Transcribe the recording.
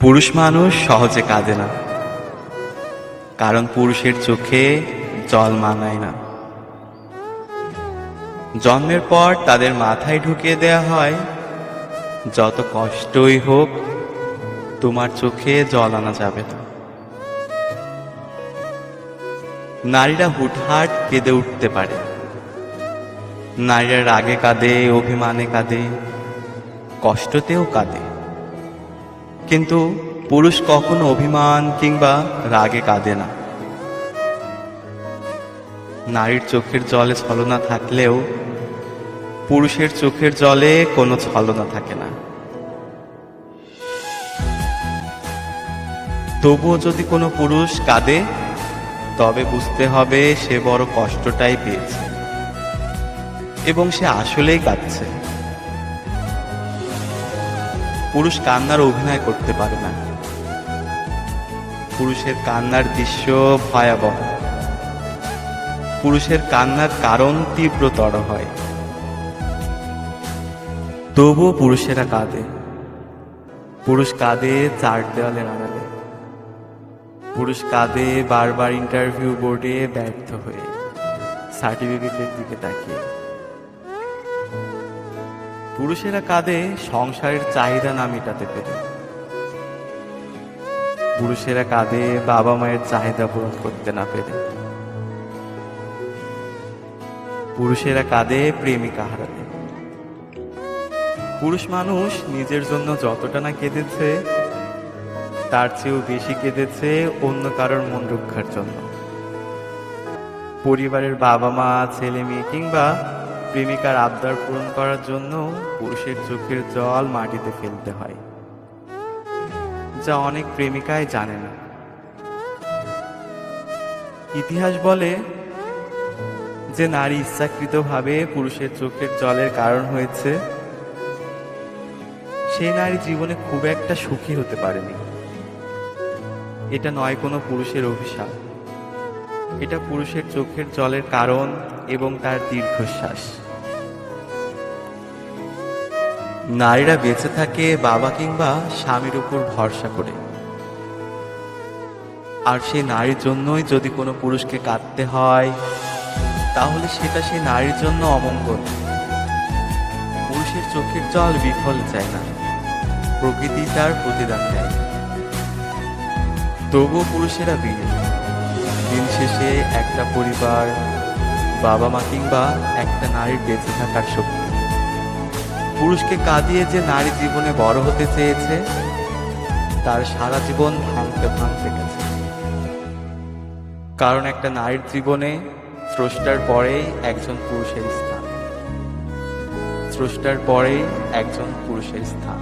পুরুষ মানুষ সহজে কাঁদে না, কারণ পুরুষের চোখে জল মানায় না। জন্মের পর তাদের মাথায় ঢুকিয়ে দেয়া হয়, যত কষ্টই হোক তোমার চোখে জল আনা যাবে না। নারীরা হুটহাট কেঁদে উঠতে পারে, নারীরা রাগে কাঁদে, অভিমানে কাঁদে, কষ্টতেও কাঁদে, কিন্তু পুরুষ কখনো অভিমান কিংবা রাগে কাঁদে না। নারীর চোখের জলে ছলনা থাকলেও পুরুষের চোখের জলে কোনো ছলনা থাকে না। তবুও যদি কোনো পুরুষ কাঁদে, তবে বুঝতে হবে সে বড় কষ্টটাই পেয়েছে এবং সে আসলেই কাঁদছে। পুরুষ কান্নার অভিনয় করতে পারে না। পুরুষের কান্নার দৃশ্য ভয়াবহ। পুরুষের কান্নার কারণ তীব্রতর হয়। তবুও পুরুষেরা কাঁদে। পুরুষ কাঁদে চার দেওয়ালের আড়ালে। পুরুষ কাঁদে বারবার ইন্টারভিউ বোর্ডে ব্যর্থ হয়ে, সার্টিফিকেটের দিকে তাকিয়ে। পুরুষেরা কাঁদে সংসারের চাহিদা না মেটাতে পেরে। পুরুষেরা কাঁদে বাবা মায়ের চাহিদা পূরণ করতে না পেরে। পুরুষেরা কাঁদে প্রেমিকা হারাতে। পুরুষ মানুষ নিজের জন্য যতটা না কেঁদেছে, তার চেয়েও বেশি কেঁদেছে অন্য কারোর মন রক্ষার জন্য। পরিবারের বাবা মা, ছেলে মেয়ে কিংবা প্রেমিকার আবদার পূরণ করার জন্য পুরুষের চোখের জল মাটিতে ফেলতে হয়, যা অনেক প্রেমিকাই জানে না। ইতিহাস বলে যে নারী ইচ্ছাকৃতভাবে পুরুষের চোখের জলের কারণ হয়েছে, সেই নারী জীবনে খুব একটা সুখী হতে পারেনি। এটা নয় কোনো পুরুষের অভিশাপ, এটা পুরুষের চোখের জলের কারণ এবং তার দীর্ঘশ্বাস। নারীরা বেঁচে থাকে বাবা কিংবা স্বামীর উপর ভরসা করে, আর সেই নারীর জন্যই যদি কোনো পুরুষকে কাঁদতে হয়, তাহলে সেটা সেই নারীর জন্য অমঙ্গল। পুরুষের চোখের জল বিফল চায় না, প্রকৃতি তার প্রতিদান দেয়। তবুও পুরুষেরা বীর। দিন শেষে একটা পরিবার, বাবা মা কিংবা একটা নারীর বেঁচে থাকার শক্তি। পুরুষকে কাঁদিয়ে যে নারী জীবনে বড় হতে চেয়েছে, তার সারা জীবন ভাঙতে ভাঙতে গেছে। কারণ একটা নারীর জীবনে স্রষ্টার পরেই একজন পুরুষের স্থান। স্রষ্টার পরেই একজন পুরুষের স্থান।